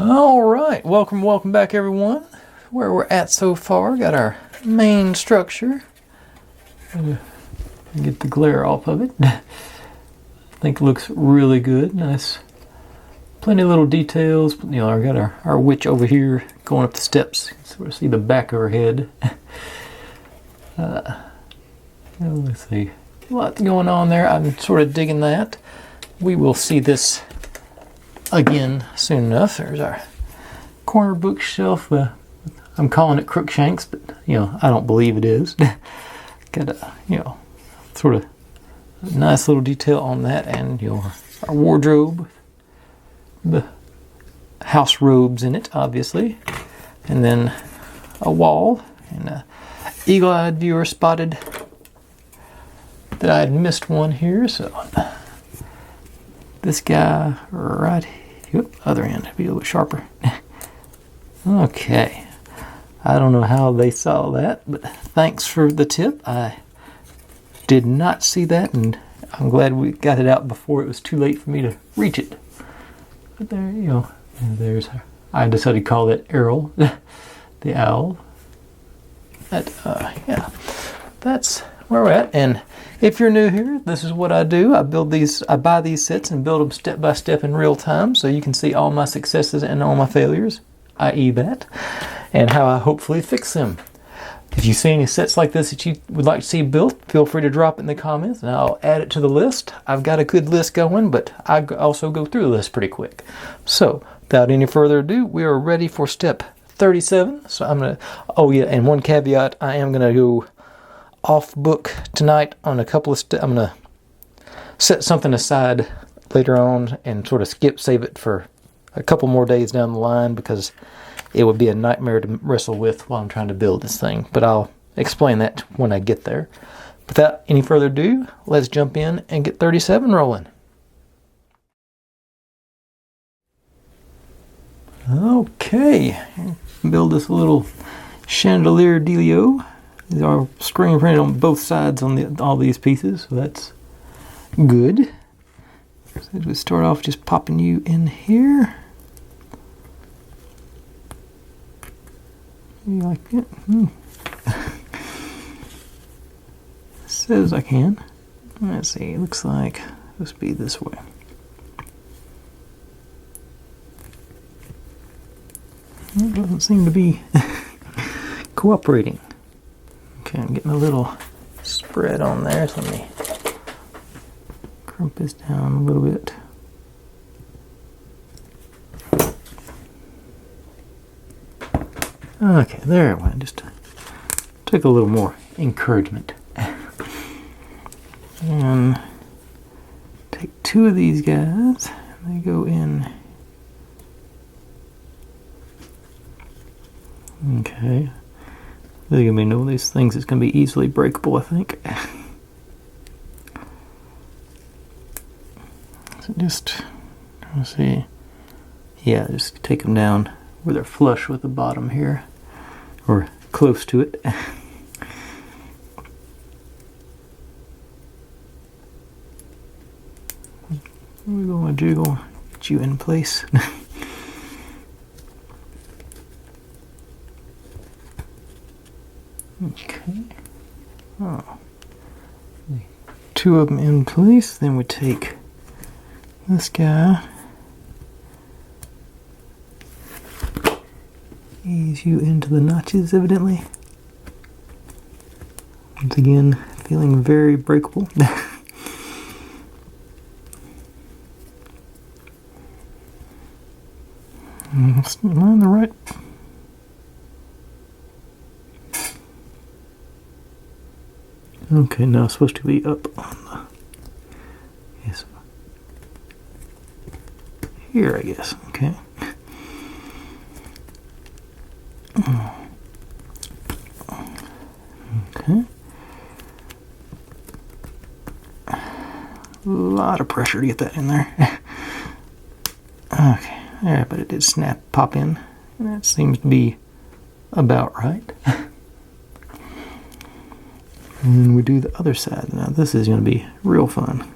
All right, welcome back everyone. Where we're at so far, got our main structure. Get the glare off of it. I think it looks really good, nice. Plenty of little details. You know, I got our witch over here going up the steps. You can sort of see the back of her head. Let's see, a lot going on there. I'm sort of digging that. We will see this again soon enough. There's our corner bookshelf. I'm calling it Crookshanks, but you know, I don't believe it is. Got a, you know, sort of a nice little detail on that, and you know, our wardrobe, the house robes in it, obviously, and then a wall. And a eagle-eyed viewer spotted that I had missed one here, so this guy right here, other end, be a little bit sharper. Okay, I don't know how they saw that, but thanks for the tip. I did not see that, and I'm glad we got it out before it was too late for me to reach it. But there you go. And there's her. I decided to call that Errol, the owl. Yeah, that's where we're at. And if you're new here, this is what I do. I buy these sets and build them step by step in real time, so you can see all my successes and all my failures, i.e. that, and how I hopefully fix them. If you see any sets like this that you would like to see built, feel free to drop it in the comments and I'll add it to the list. I've got a good list going, but I also go through the list pretty quick. So without any further ado, we are ready for step 37. So I'm gonna, oh yeah, and one caveat, I am gonna go off book tonight on a couple of I'm gonna set something aside later on and sort of save it for a couple more days down the line, because it would be a nightmare to wrestle with while I'm trying to build this thing. But I'll explain that when I get there. Without any further ado, let's jump in and get 37 rolling. Okay, build this little chandelier dealio. These are screen printed on both sides on all these pieces, so that's good. So we start off just popping you in here. You like it? Says I can. Let's see, it looks like this be this way. It doesn't seem to be cooperating. Okay, I'm getting a little spread on there, so let me crump this down a little bit. Okay, there it went. Just took a little more encouragement. And take two of these guys, and they go in. Okay. There's gonna be one of these things that's gonna be easily breakable, I think. So just trying to see. Yeah, just take them down where they're flush with the bottom here, or close to it. We're going to jiggle, get you in place. Okay. Oh. Two of them in place. Then we take this guy. Ease you into the notches, evidently. Once again, feeling very breakable. Am I on the right? Okay, now it's supposed to be up on the, yes, here, I guess. Okay. Okay. A lot of pressure to get that in there. Okay, there, but it did pop in. That seems to be about right. And then we do the other side. Now this is going to be real fun.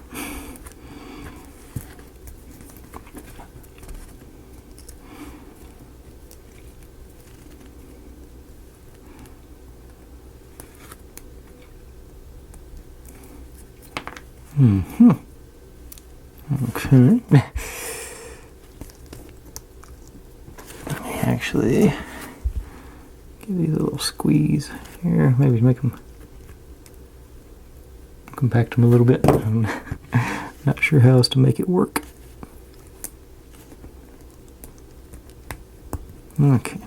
Okay. Let me actually give these a little squeeze here. Maybe make them, compact them a little bit. I'm not sure how else to make it work. Okay.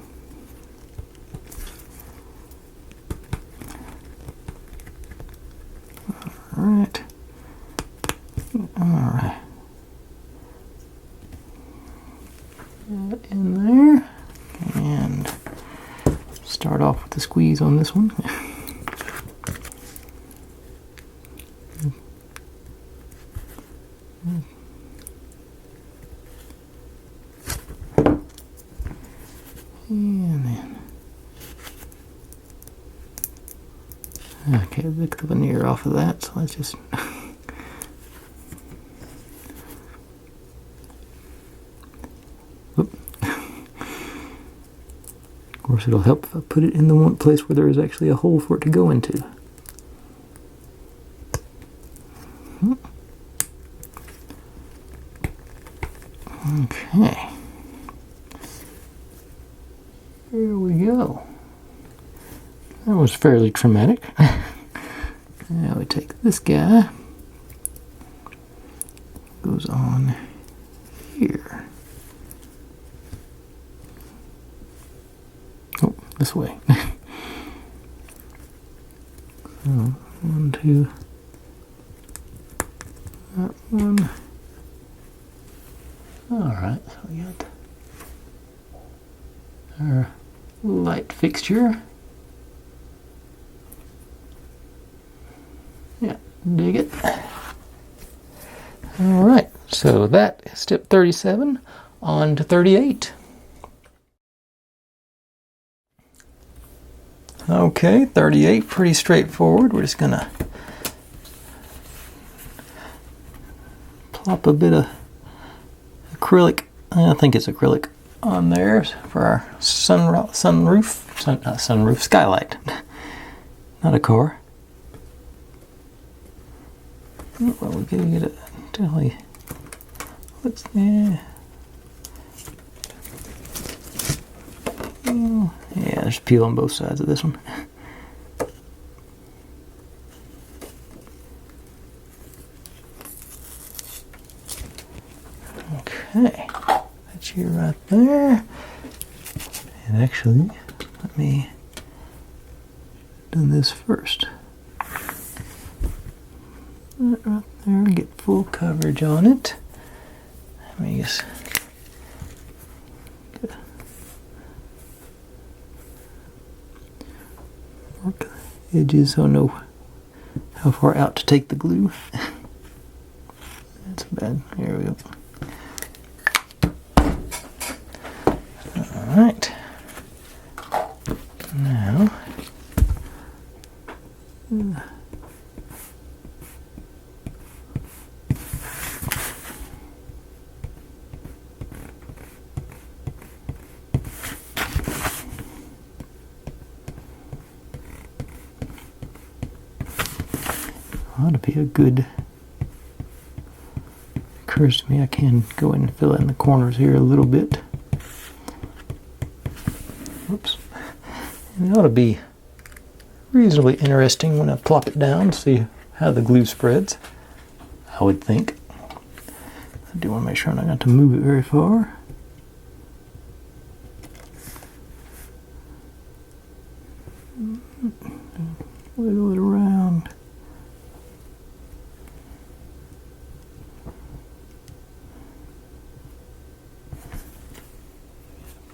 Alright. Alright. In there. And start off with the squeeze on this one. And then, okay, lick the veneer off of that, so let's just Oop. Of course, it'll help if I put it in the one place where there is actually a hole for it to go into. Okay. Here we go. That was fairly traumatic. Now we take this guy. Goes on here. Oh, this way. So, 1, 2. That one. Alright, so we got our light fixture. Yeah, dig it. Alright, so that is step 37. On to 38. Okay, 38, pretty straightforward. We're just gonna plop a bit of acrylic, I think it's acrylic, on there for our sunroof skylight. Not a car. Well, we gotta get it definitely. What's there? Oh, yeah, there's peel on both sides of this one. Okay, that's you right there. And actually, let me do this first. That right there, get full coverage on it. Let me just work the edges so I know how far out to take the glue. That's bad. Here we go. Alright. Now, ought to be a good, occurs to me I can go in and fill in the corners here a little bit. Whoops. And it ought to be reasonably interesting when I plop it down, see how the glue spreads, I would think. I do want to make sure I'm not going to move it very far. Wiggle it around.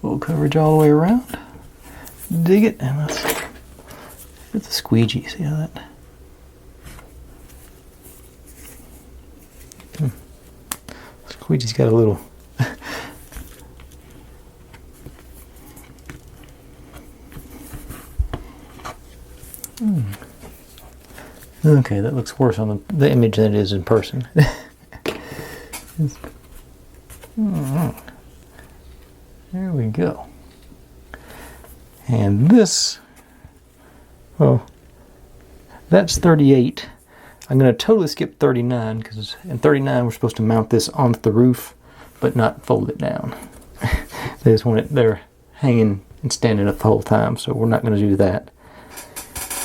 Full coverage all the way around. Dig it, and let's get the squeegee. See how that? Squeegee's got a little. Okay, that looks worse on the image than it is in person. There we go. And this, well, that's 38. I'm going to totally skip 39 because in 39 we're supposed to mount this onto the roof but not fold it down. They just want it there hanging and standing up the whole time, so we're not going to do that.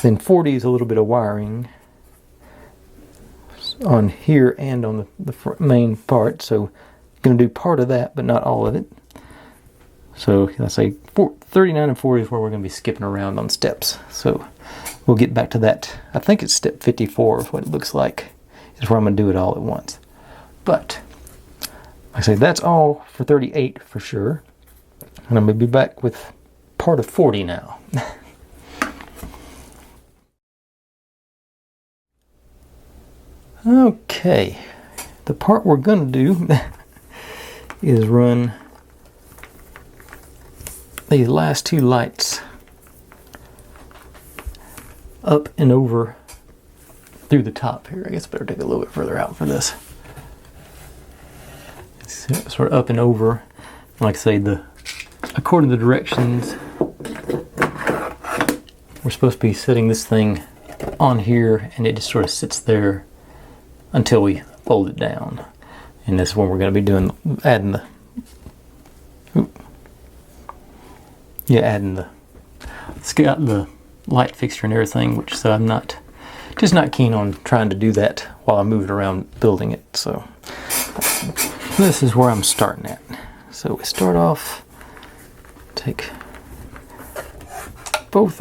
Then 40 is a little bit of wiring on here and on the main part, so I'm going to do part of that but not all of it. So I say 39 and 40 is where we're going to be skipping around on steps. So we'll get back to that. I think it's step 54 is what it looks like, is where I'm going to do it all at once. But like I say, that's all for 38 for sure. And I'm going to be back with part of 40 now. Okay, the part we're going to do is run these last two lights up and over through the top here. I guess I better take a little bit further out for this. It's sort of up and over. Like I say, according to the directions, we're supposed to be setting this thing on here, and it just sort of sits there until we fold it down. And this is when we're going to be doing adding the light fixture and everything, which so I'm just not keen on trying to do that while I'm moving around building it. So this is where I'm starting at. So we start off, take both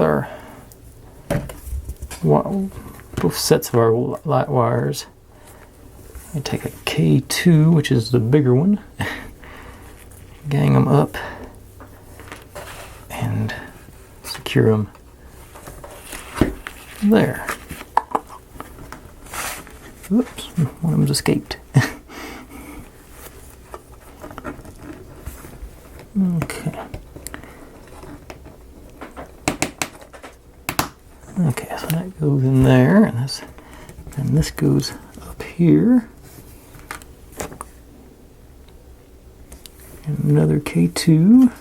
sets of our light wires. I take a K2, which is the bigger one, gang them up and secure them there. Oops, one of them's escaped. Okay. Okay, so that goes in there, and this goes up here. And another K2.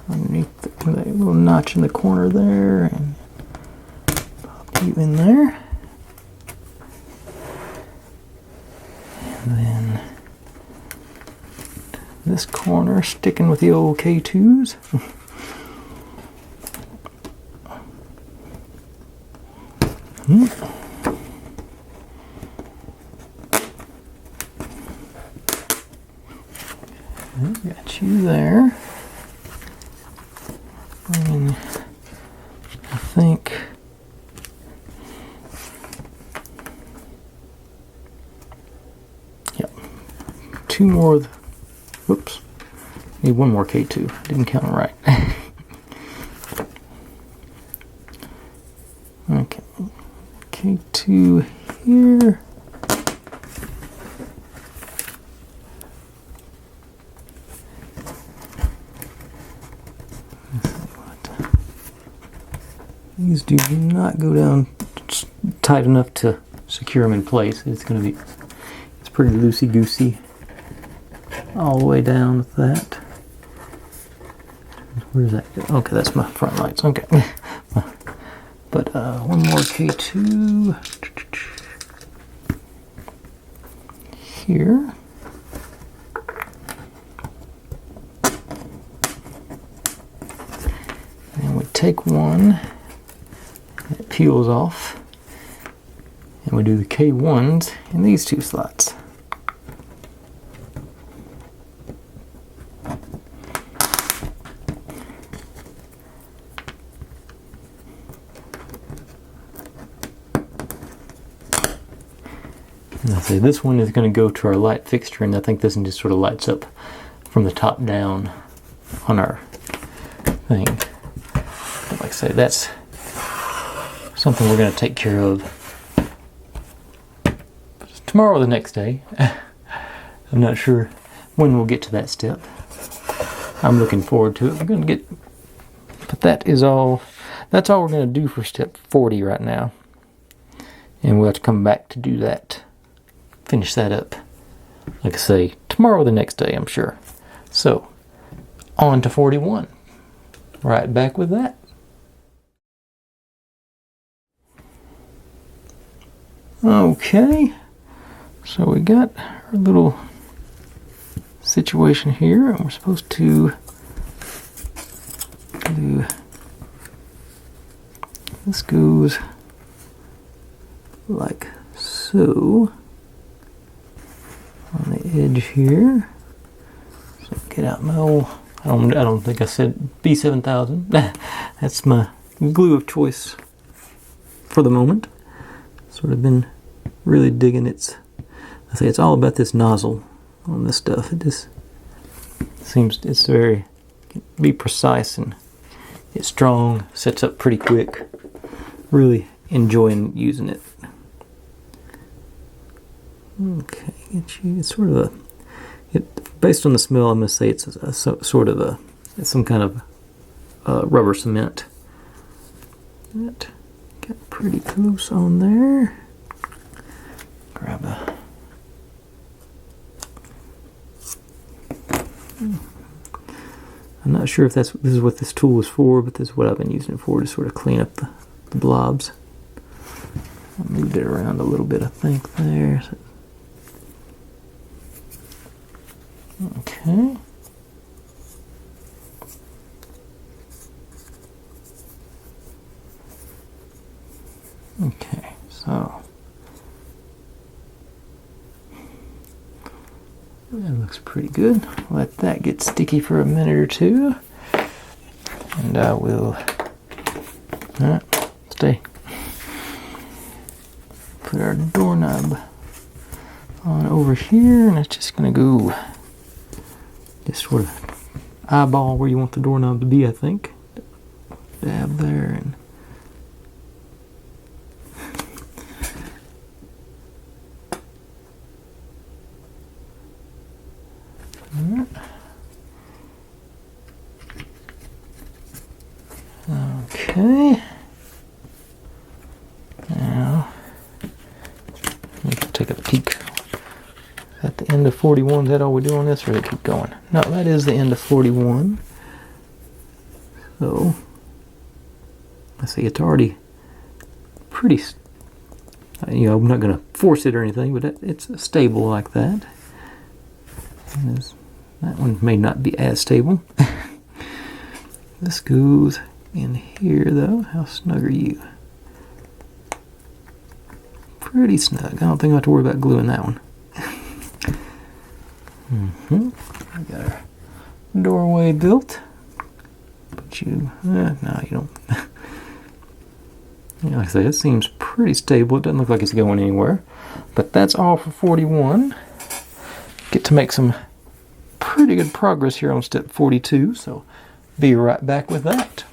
Underneath that little notch in the corner there, and pop you in there. And then this corner, sticking with the old K2s. Got you there. And I think two more. Whoops. Need one more K2. Didn't count it right. Okay. K2 here. These do not go down tight enough to secure them in place. It's pretty loosey-goosey all the way down with that. Where does that go? Okay, that's my front lights. Okay. But one more K2 here. And we take one, it peels off, and we do the K1s in these two slots. And I say this one is going to go to our light fixture, and I think this one just sort of lights up from the top down on our thing. But like I say, that's something we're going to take care of tomorrow or the next day. I'm not sure when we'll get to that step. I'm looking forward to it. We're going to but that's all we're going to do for step 40 right now. And we'll have to come back to do that. Finish that up, like I say, tomorrow or the next day, I'm sure. So, on to 41. Right back with that. Okay, so we got our little situation here, and we're supposed to do, this goes like so on the edge here. So get out my old, I don't think I said B7000. That's my glue of choice for the moment. Sort of been really digging its, I say it's all about this nozzle on this stuff. It just seems it's very, be precise and it's strong, sets up pretty quick. Really enjoying using it. Okay, it's sort of a, based on the smell, I'm going to say it's sort of it's some kind of rubber cement. That got pretty close on there. Grab a, I'm not sure if this is what this tool is for, but this is what I've been using it for, to sort of clean up the blobs. I moved it around a little bit, I think, there. Okay. Okay, so that looks pretty good. Let that get sticky for a minute or two, and I will stay. Put our doorknob on over here, and it's just gonna go just sort of eyeball where you want the doorknob to be, I think. Dab there, and okay. Now, let's take a peek at the end of 41. Is that all we do on this, or do we keep going? No, that is the end of 41. So, I see it's already pretty, you know, I'm not going to force it or anything, but it's stable like that. That one may not be as stable. This goes in here, though. How snug are you? Pretty snug. I don't think I have to worry about gluing that one. We got our doorway built. But no, you don't. Like I say, it seems pretty stable. It doesn't look like it's going anywhere. But that's all for 41. Get to make some pretty good progress here on step 42, so be right back with that.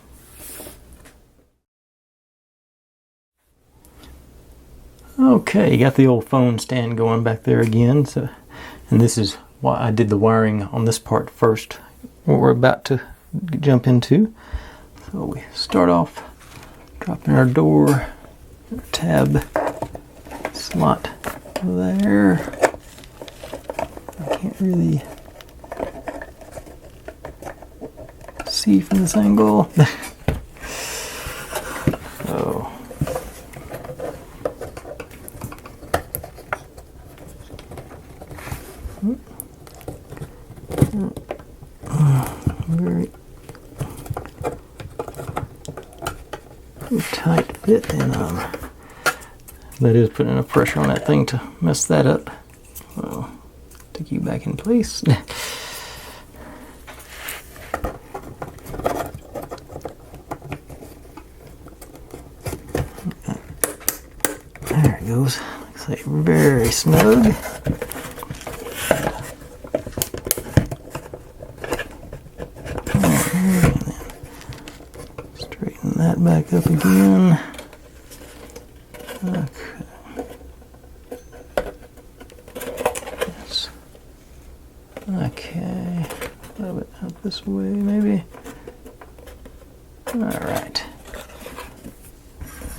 Okay, got the old phone stand going back there again. So, and this is why I did the wiring on this part first, what we're about to jump into. So we start off dropping our door tab slot there. I can't really see from this angle. So very tight fit, and that is putting enough pressure on that thing to mess that up. So take you back in place. There it goes. Looks like very snug. Straighten that back up again. Okay. Okay, a little bit up this way, maybe. All right.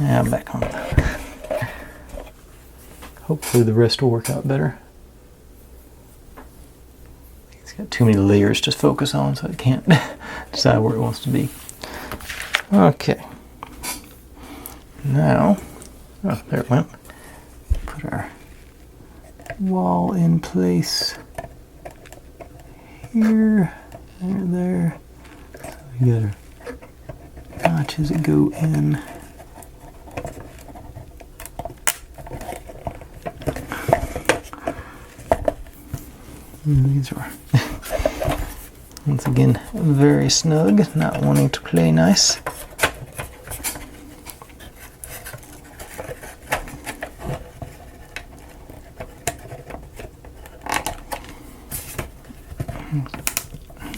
Now back on. Hopefully the rest will work out better. It's got too many layers to focus on, so it can't decide where it wants to be. Okay. Now, oh, there it went. put our wall in place here, there. So we got our notches that go in. And these are once again very snug, not wanting to play nice.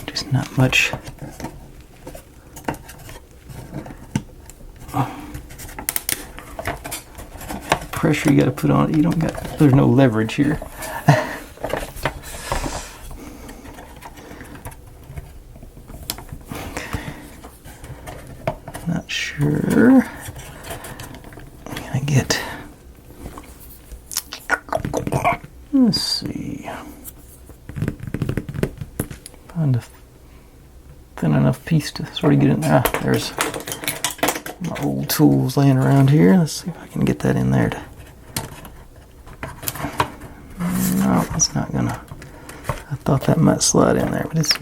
Just not much pressure you got to put on it. You don't got, there's no leverage here. Not sure. Can I get, let's see, find a thin enough piece to sort of get in there. Ah, there's my old tools laying around here. Let's see if I can get that in there. No, it's not gonna. I thought that might slide in there, but it's.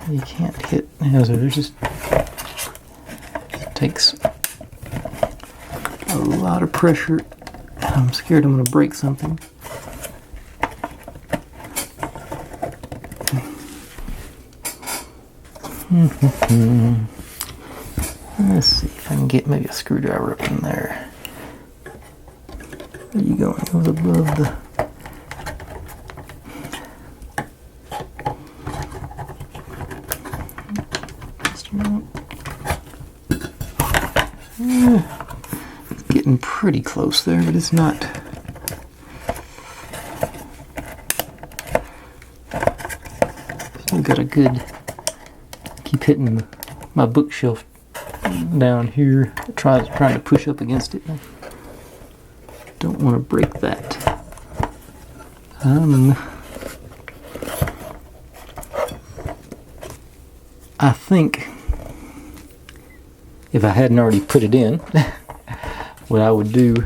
You can't hit. So there's just. It takes a lot of pressure. I'm scared I'm going to break something. Let's see if I can get maybe a screwdriver up in there. There you go. It goes above the. Getting pretty close there, but it's not. Still got a good. Keep hitting my bookshelf down here. Trying to push up against it. Don't want to break that. I think if I hadn't already put it in, what I would do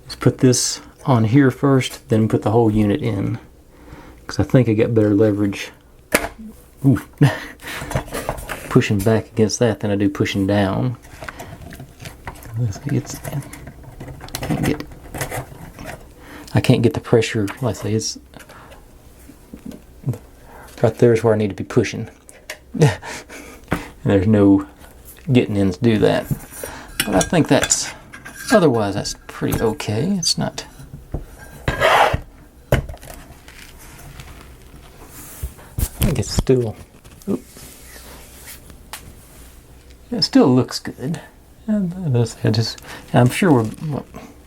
is put this on here first, then put the whole unit in. Because I think I got better leverage pushing back against that than I do pushing down. I can't get the pressure. Like I say, it's right there is where I need to be pushing. There's no getting in to do that. But I think otherwise that's pretty okay. It's not. I think it's still. It still looks good. I'm sure we're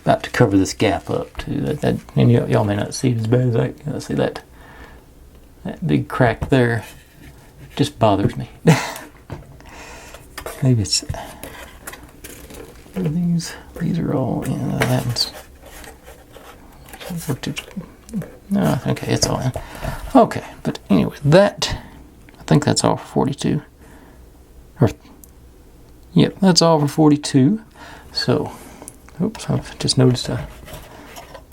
about to cover this gap up too. And y'all may not see it as bad as I see that big crack there. Just bothers me. Maybe it's these are all in. No, okay, it's all in. Okay, but anyway, I think that's all for 42. Yep, that's all for 42. So, oops, I've just noticed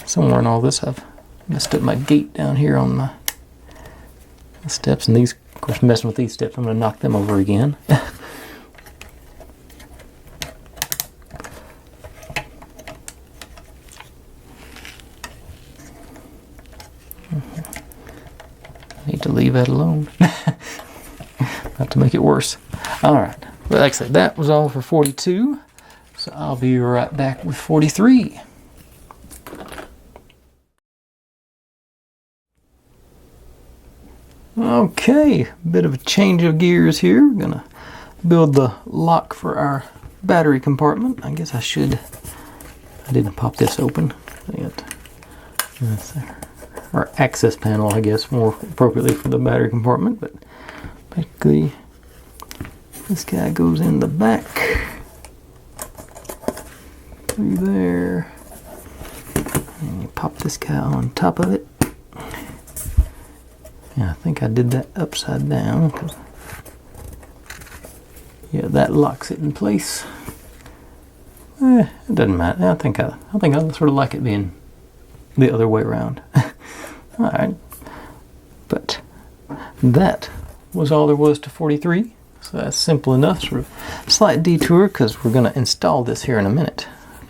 somewhere in all this I've messed up my gate down here on the steps, and these, of course, messing with these steps, I'm going to knock them over again. Need to leave that alone. Not to make it worse. Alright, but like I said, that was all for 42. So I'll be right back with 43. Okay, bit of a change of gears here. We're gonna build the lock for our battery compartment. I guess I didn't pop this open yet. Our access panel, I guess, more appropriately for the battery compartment, but basically this guy goes in the back through there, and you pop this guy on top of it. Yeah, I think I did that upside down. Yeah, that locks it in place. It doesn't matter. I think I sort of like it being the other way around. All right, but that was all there was to 43. So that's simple enough. Sort of slight detour because we're going to install this here in a minute.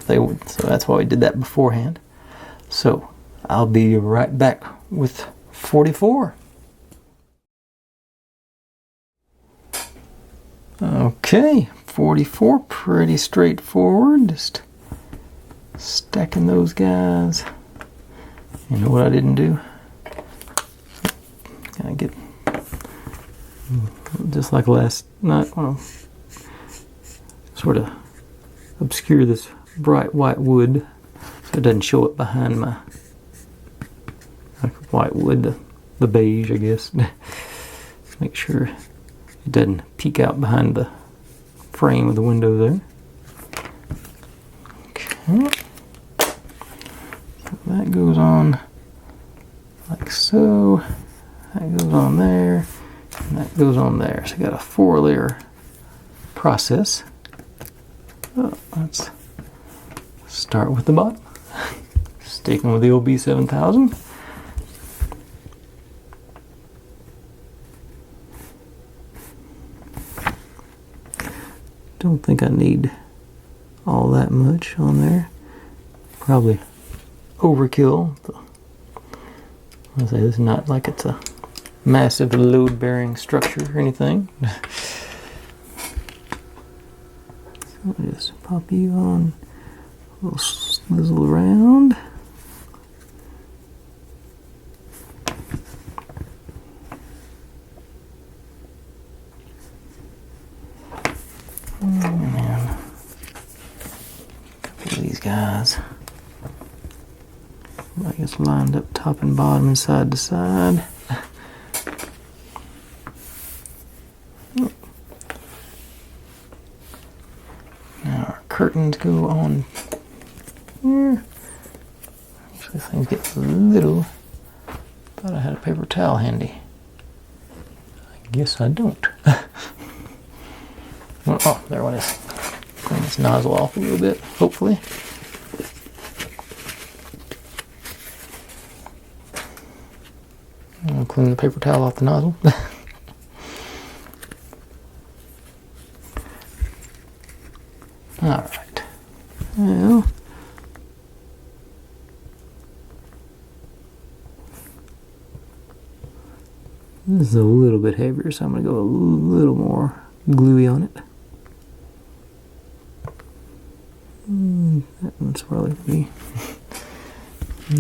So that's why we did that beforehand. So I'll be right back with 44. Okay, 44, pretty straightforward. Just stacking those guys. You know what I didn't do? Gotta get, just like last night, I want to sort of obscure this bright white wood so it doesn't show up behind my white wood, the beige, I guess. Make sure it doesn't peek out behind the frame of the window there. Okay. So that goes on like so. That goes on there. And that goes on there. So I got a 4-layer process. So let's start with the bottom. Sticking with the old B7000. Don't think I need all that much on there. Probably overkill. I say this is not like it's a massive load-bearing structure or anything. So just pop you on, a little slizzle around. And a couple of these guys. I guess lined up top and bottom and side to side. Now our curtains go on here. Actually, things get a little. Thought I had a paper towel handy. I guess I don't. Oh, there one is. Clean this nozzle off a little bit, hopefully. I'll clean the paper towel off the nozzle. Alright. Well, this is a little bit heavier, so I'm going to go a little more gluey on it. That one's probably going to be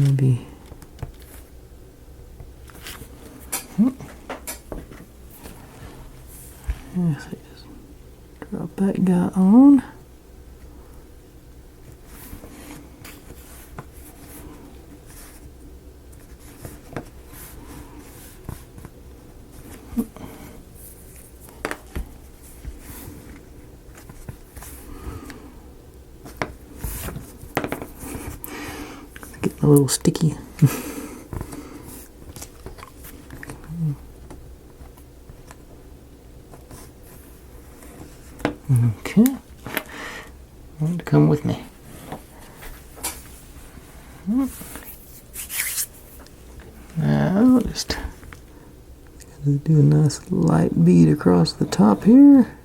maybe. Yes, I just drop that guy on. Getting a little sticky. Okay, want to come with me. Now just do a nice light bead across the top here.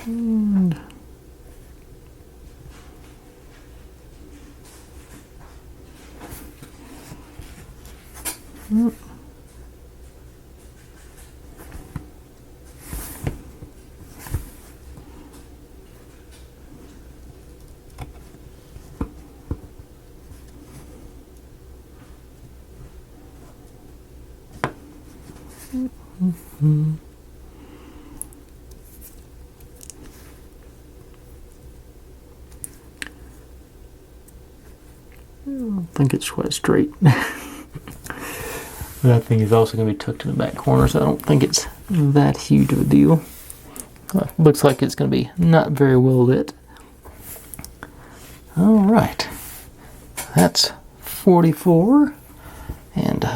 And I don't think it's quite straight. That thing is also going to be tucked in the back corner, so I don't think it's that huge of a deal. Looks like it's going to be not very well lit. All right, that's 44, and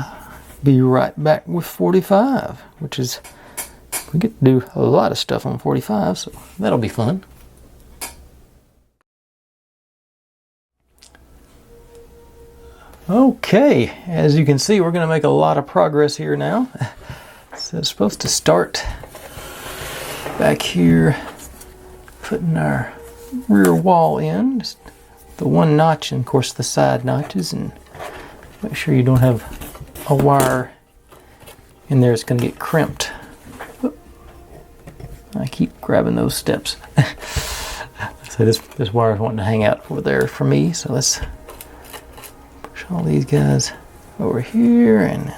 be right back with 45, which is, we get to do a lot of stuff on 45, so that'll be fun. Okay, as you can see, we're going to make a lot of progress here now. So it's supposed to start back here, putting our rear wall in, just the one notch and of course the side notches, and make sure you don't have a wire in there. It's going to get crimped. I keep grabbing those steps. So this wire is wanting to hang out over there for me, so let's push all these guys over here, and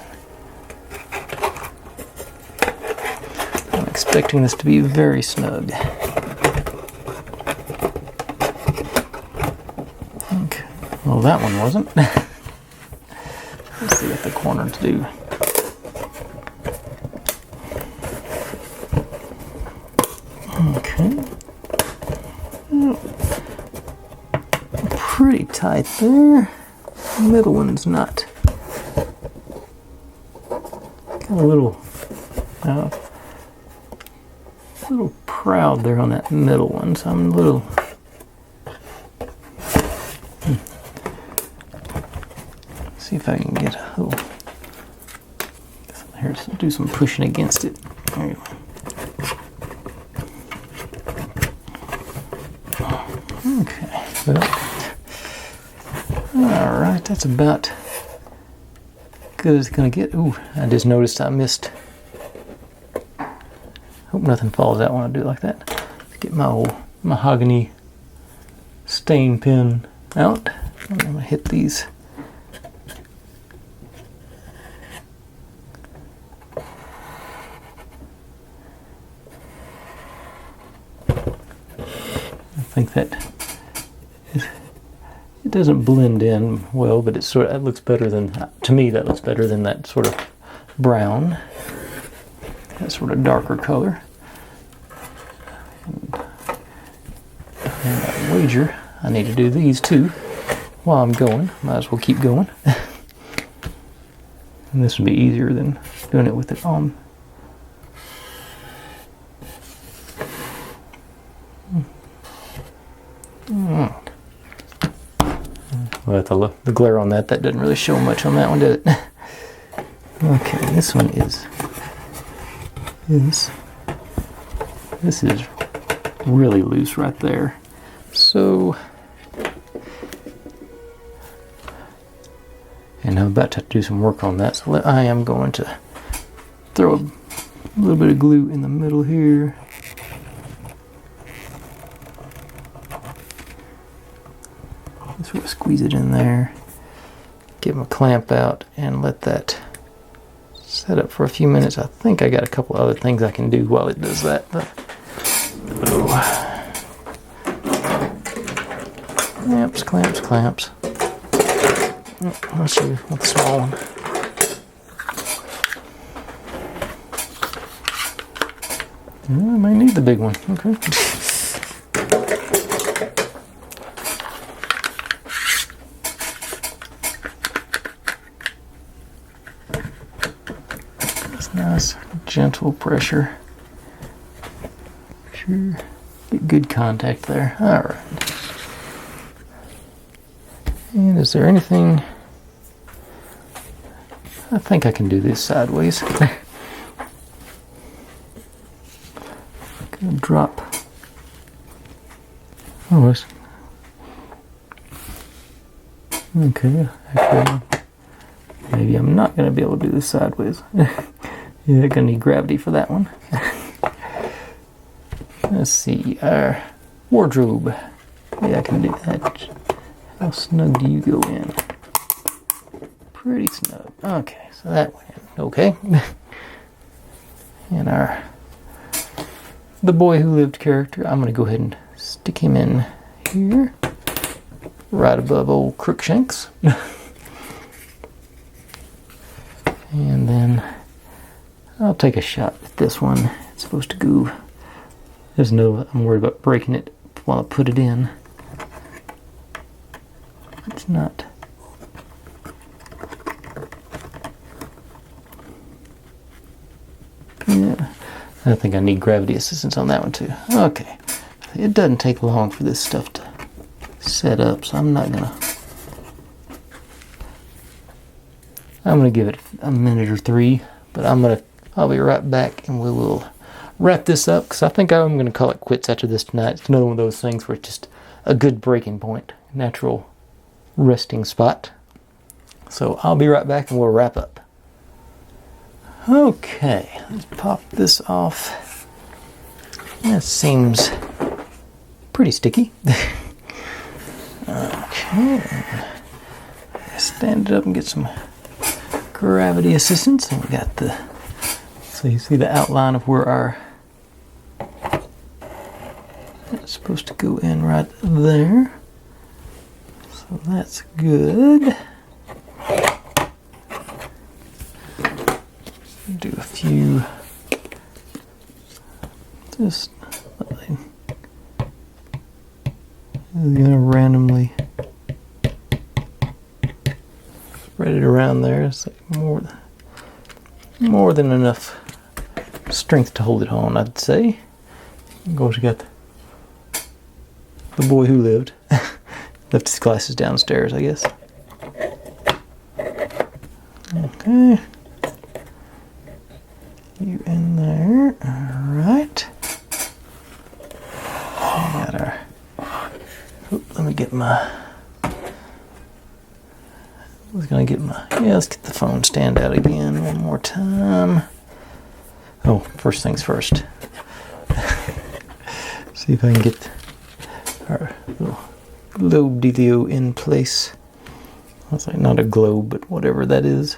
I'm expecting this to be very snug. Okay. Well, that one wasn't. Let's see what the corners do. Okay. Pretty tight there. The middle one's not. Got a little proud there on that middle one, so I'm a little. See if I can get a little. Here, do some pushing against it. There you go. Okay, well, all right, that's about good as it's gonna get. Ooh, I just noticed I missed. Hope nothing falls out when I do it like that. Let's get my old mahogany stain pen out. I'm gonna hit these. I think that it doesn't blend in well, but it looks better than, to me that looks better than that sort of brown, that sort of darker color. And I wager I need to do these too while I'm going. Might as well keep going. And this would be easier than doing it with it on. Well, the glare on that doesn't really show much on that one, did it? Okay, this one is this is really loose right there. So, and I'm about to do some work on that, so I am going to throw a little bit of glue in the middle here. Sort of squeeze it in there, get my clamp out, and let that set up for a few minutes. I think I got a couple other things I can do while it does that. But, clamps, clamps, clamps. Let's see with the small one. I might need the big one. Okay. Nice, gentle pressure. Sure, get good contact there. All right. And is there anything? I think I can do this sideways. Gonna drop. Oh, it's okay. Actually, maybe I'm not gonna be able to do this sideways. Yeah, gonna need gravity for that one. Let's see, our wardrobe. Yeah, I can do that. How snug do you go in? Pretty snug. Okay, so that went in. Okay. And the boy who lived character, I'm gonna go ahead and stick him in here, right above old Crookshanks. And then I'll take a shot with this one. It's supposed to go I'm worried about breaking it while I put it in. It's not. Yeah, I think I need gravity assistance on that one too. Okay, it doesn't take long for this stuff to set up, so I'm gonna give it a minute or 3, but I'll be right back and we will wrap this up, because I think I'm gonna call it quits after this tonight. It's another one of those things where it's just a good breaking point, natural resting spot. So I'll be right back and we'll wrap up. Okay, let's pop this off. That seems pretty sticky. Okay, stand it up and get some gravity assistance. And we got so you see the outline of where it's supposed to go in right there. So that's good. Do a few, just gonna randomly spread it around there. It's like more than enough strength to hold it on, I'd say. Of course, you got the boy who lived. Left his glasses downstairs, I guess. Okay. You in there. Alright. Let me get let's get the phone stand out again one more time. Oh, first things first. See if I can get our little globe dealio in place. It's like not a globe, but whatever that is.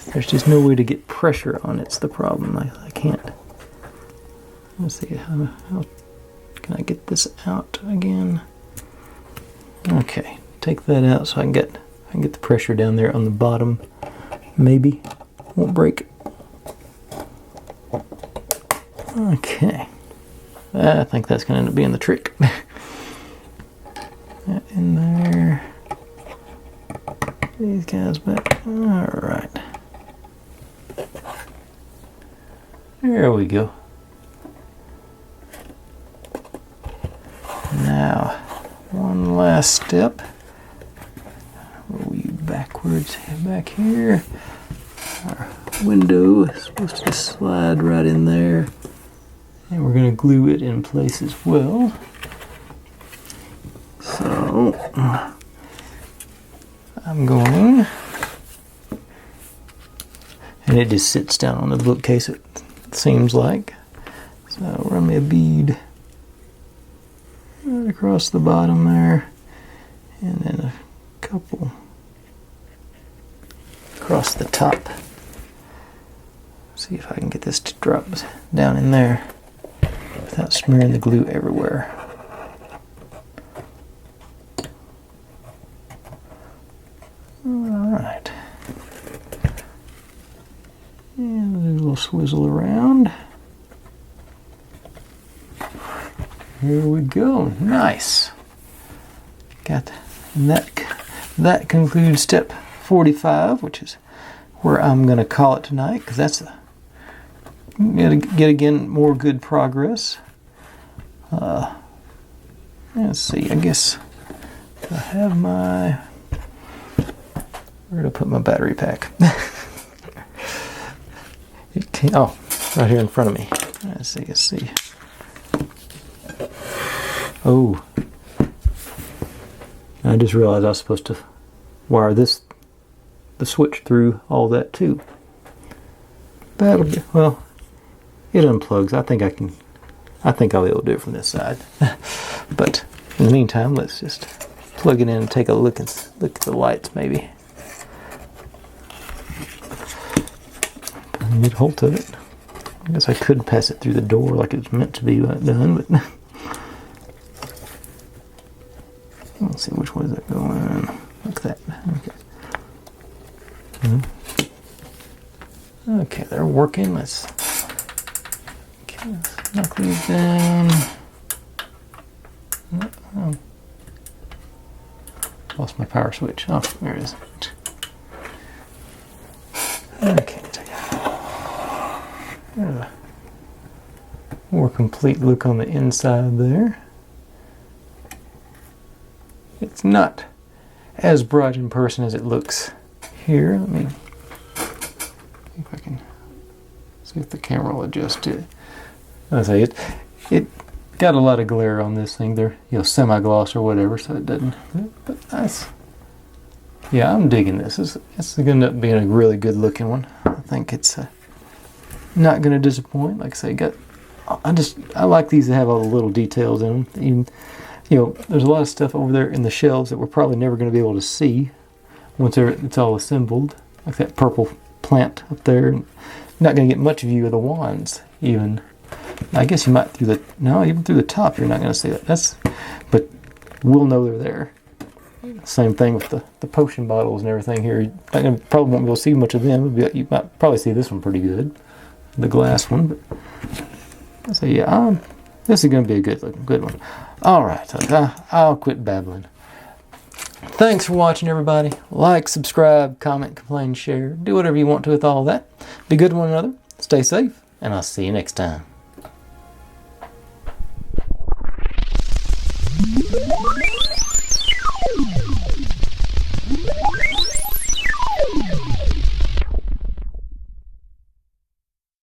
There's just no way to get pressure on it's the problem. I can't. Let's see, how can I get this out again? Okay, take that out so I can get the pressure down there on the bottom. Maybe won't break. Okay, I think that's going to end up being the trick. That in there. These guys back. All right. There we go. Now, one last step. Roll you backwards back here. Our window is supposed to just slide right in there. And we're going to glue it in place as well. So, I'm going, and it just sits down on the bookcase, it seems like. So run me a bead right across the bottom there, and then a couple across the top. See if I can get this to drop down in there without smearing the glue everywhere. Alright. And do a little swizzle around. Here we go. Nice. Got that concludes step 45, which is where I'm going to call it tonight, because that's get again more good progress. Let's see. I guess I have my. Where did I put my battery pack? Oh, right here in front of me. Let's see. Oh, I just realized I was supposed to wire the switch through all that too. That'll be, well, it unplugs. I think I'll be able to do it from this side. But in the meantime, let's just plug it in and take a look at the lights maybe. Get a hold of it. I guess I could pass it through the door like it's meant to be done, but let's see which way is that going. Like that. Okay. Okay, they're working. Let's knock these down. Oh. Lost my power switch. Oh, there it is. Okay, take a more complete look on the inside there. It's not as bright in person as it looks here. Let me see if I can see if the camera will adjust it. I say it got a lot of glare on this thing. They're semi-gloss or whatever, so it doesn't. But nice. Yeah, I'm digging this. It's going to end up being a really good looking one. I think it's not going to disappoint. Like I say, I like these that have all the little details in them. Even, there's a lot of stuff over there in the shelves that we're probably never going to be able to see once it's all assembled. Like that purple plant up there. Not going to get much view of the wands even. I guess you might even through the top you're not going to see that. But we'll know they're there. Same thing with the potion bottles and everything here. You probably won't be able to see much of them. You might probably see this one pretty good, the glass one. But so yeah, this is going to be a good one. All right, I'll quit babbling. Thanks for watching, everybody. Like, subscribe, comment, complain, share. Do whatever you want to with all that. Be good to one another. Stay safe, and I'll see you next time.